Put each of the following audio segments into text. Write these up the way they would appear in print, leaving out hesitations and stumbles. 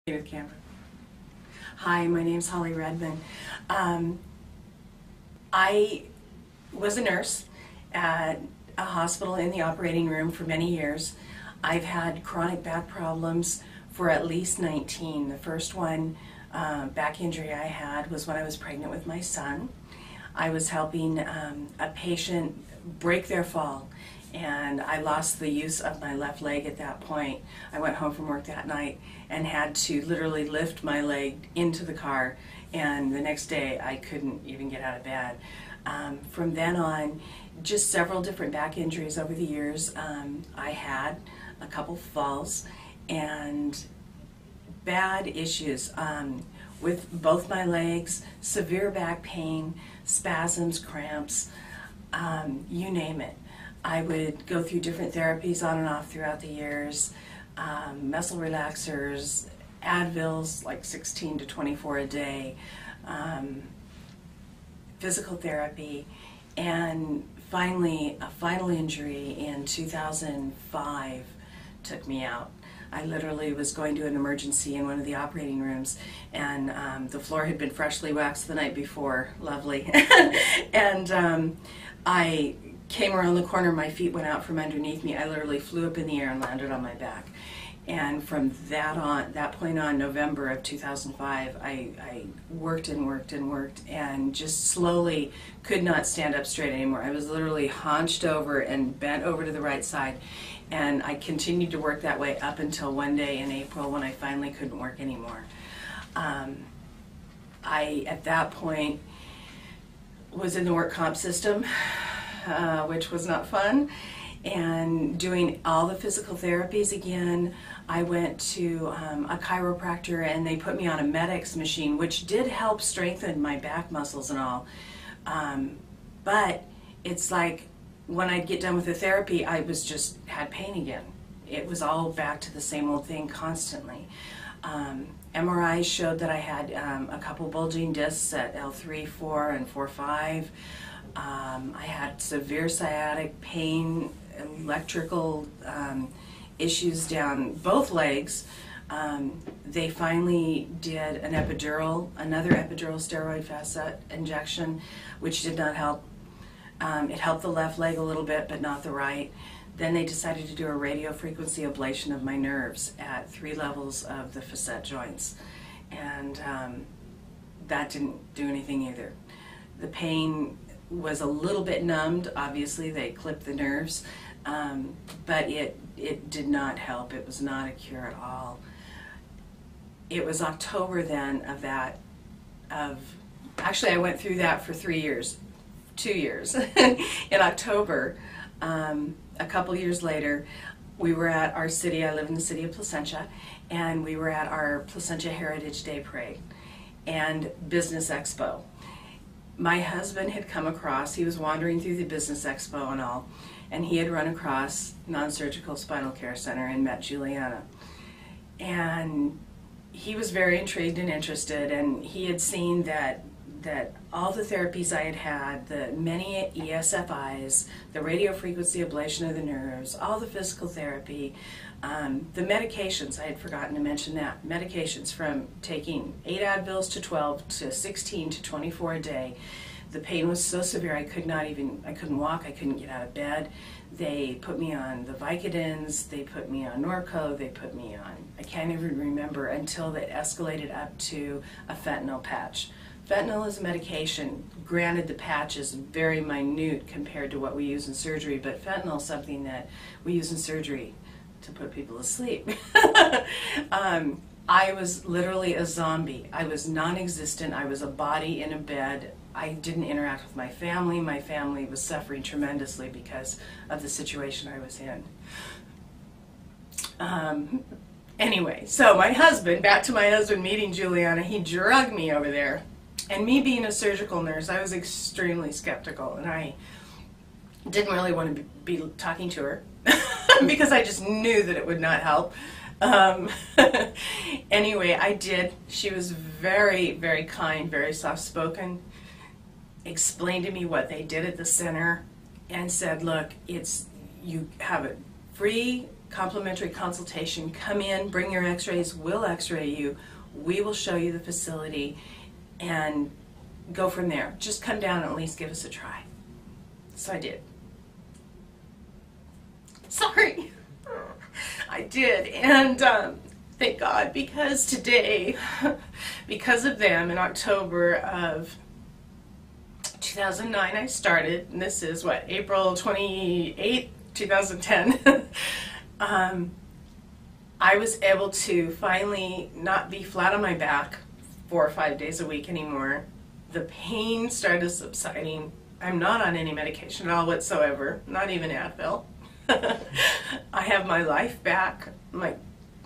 With camera. Hi, my name's Holly Redman. I was a nurse at a hospital in the operating room for many years. I've had chronic back problems for at least 19. The first one, back injury I had, was when I was pregnant with my son. I was helping a patient break their fall, and I lost the use of my left leg at that point. I went home from work that night and had to literally lift my leg into the car, and the next day I couldn't even get out of bed. From then on, just several different back injuries over the years. I had a couple falls and bad issues with both my legs, severe back pain, spasms, cramps, you name it. I would go through different therapies on and off throughout the years, muscle relaxers, Advils, like 16 to 24 a day, physical therapy, and finally a final injury in 2005 took me out. I literally was going to an emergency in one of the operating rooms, and the floor had been freshly waxed the night before, lovely, and I came around the corner, my feet went out from underneath me. I literally flew up in the air and landed on my back. And from that point on, November of 2005, I worked and worked and worked and just slowly could not stand up straight anymore. I was literally hunched over and bent over to the right side. And I continued to work that way up until one day in April when I finally couldn't work anymore. At that point, was in the work comp system, which was not fun, and doing all the physical therapies again. I went to a chiropractor, and they put me on a Medix machine, which did help strengthen my back muscles and all. But it's like when I'd get done with the therapy, I had pain again. It was all back to the same old thing constantly. MRIs showed that I had a couple bulging discs at L3, 4, and 4, 5. I had severe sciatic pain, electrical issues down both legs. They finally did another epidural steroid facet injection, which did not help. It helped the left leg a little bit, but not the right. Then they decided to do a radiofrequency ablation of my nerves at 3 levels of the facet joints, and that didn't do anything either. The pain was a little bit numbed. Obviously, they clipped the nerves, but it did not help. It was not a cure at all. It was October then actually I went through that for 2 years. In October, a couple years later, we were at our city. I live in the city of Placentia, and we were at our Placentia Heritage Day Parade and Business Expo. My husband had come across, he was wandering through the Business Expo and all, and he had run across Non-Surgical Spinal Care Center and met Juliana. And he was very intrigued and interested, and he had seen that all the therapies I had had, the many ESFIs, the radiofrequency ablation of the nerves, all the physical therapy, the medications, I had forgotten to mention that, medications from taking 8 Advils to 12 to 16 to 24 a day. The pain was so severe I couldn't walk, I couldn't get out of bed. They put me on the Vicodins, they put me on Norco, they put me on, I can't even remember, until they escalated up to a fentanyl patch. Fentanyl is a medication. Granted, the patch is very minute compared to what we use in surgery, but fentanyl is something that we use in surgery to put people to sleep. I was literally a zombie. I was non-existent. I was a body in a bed. I didn't interact with my family. My family was suffering tremendously because of the situation I was in. Anyway, so back to my husband meeting Juliana, he drugged me over there. And me being a surgical nurse, I was extremely skeptical, and I didn't really want to be talking to her because I just knew that it would not help. Anyway, I did. She was very, very kind, very soft-spoken, explained to me what they did at the center, and said, look, you have a free complimentary consultation. Come in, bring your x-rays, we'll x-ray you, we will show you the facility, and go from there. Just come down and at least give us a try. So I did. Sorry. I did, and thank God, because today, because of them, in October of 2009 I started, and this is what, April 28, 2010, I was able to finally not be flat on my back 4 or 5 days a week anymore. The pain started subsiding. I'm not on any medication at all whatsoever, not even Advil. I have my life back. My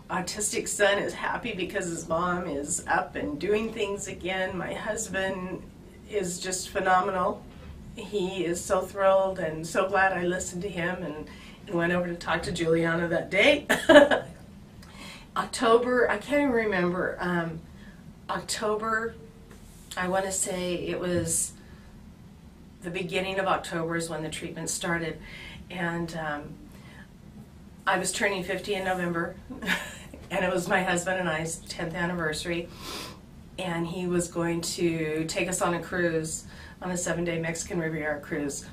autistic son is happy because his mom is up and doing things again. My husband is just phenomenal. He is so thrilled and so glad I listened to him and went over to talk to Juliana that day. October, I can't even remember. October, I want to say it was the beginning of October is when the treatment started. And I was turning 50 in November, and it was my husband and I's 10th anniversary, and he was going to take us on a cruise, on a 7-day Mexican Riviera cruise.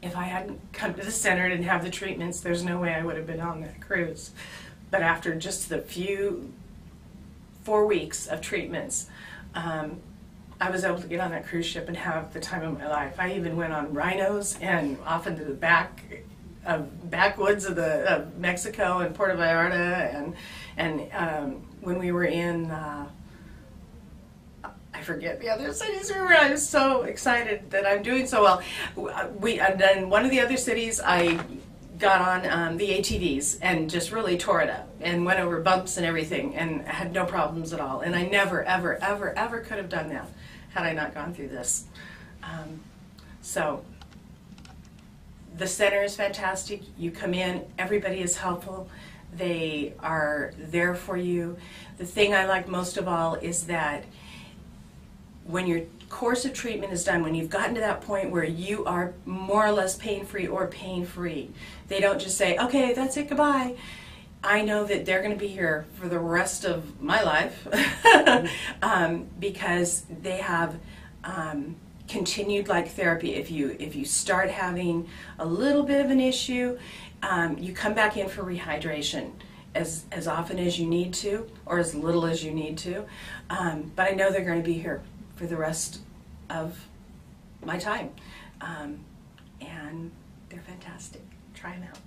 If I hadn't come to the center and didn't have the treatments, there's no way I would have been on that cruise. But after just the 4 weeks of treatments, I was able to get on that cruise ship and have the time of my life. I even went on rhinos and off into the backwoods of Mexico and Puerto Vallarta, and when we were in, I forget the other cities we were in. I was so excited that I'm doing so well. And then one of the other cities, I got on the ATVs and just really tore it up and went over bumps and everything and had no problems at all. And I never, ever, ever, ever could have done that had I not gone through this. So the center is fantastic. You come in, everybody is helpful. They are there for you. The thing I like most of all is that when your course of treatment is done, when you've gotten to that point where you are more or less pain-free or pain-free, they don't just say, okay, that's it, goodbye. I know that they're going to be here for the rest of my life because they have continued like therapy. If you start having a little bit of an issue, you come back in for rehydration as often as you need to, or as little as you need to. But I know they're going to be here for the rest of my time. And they're fantastic. Try them out.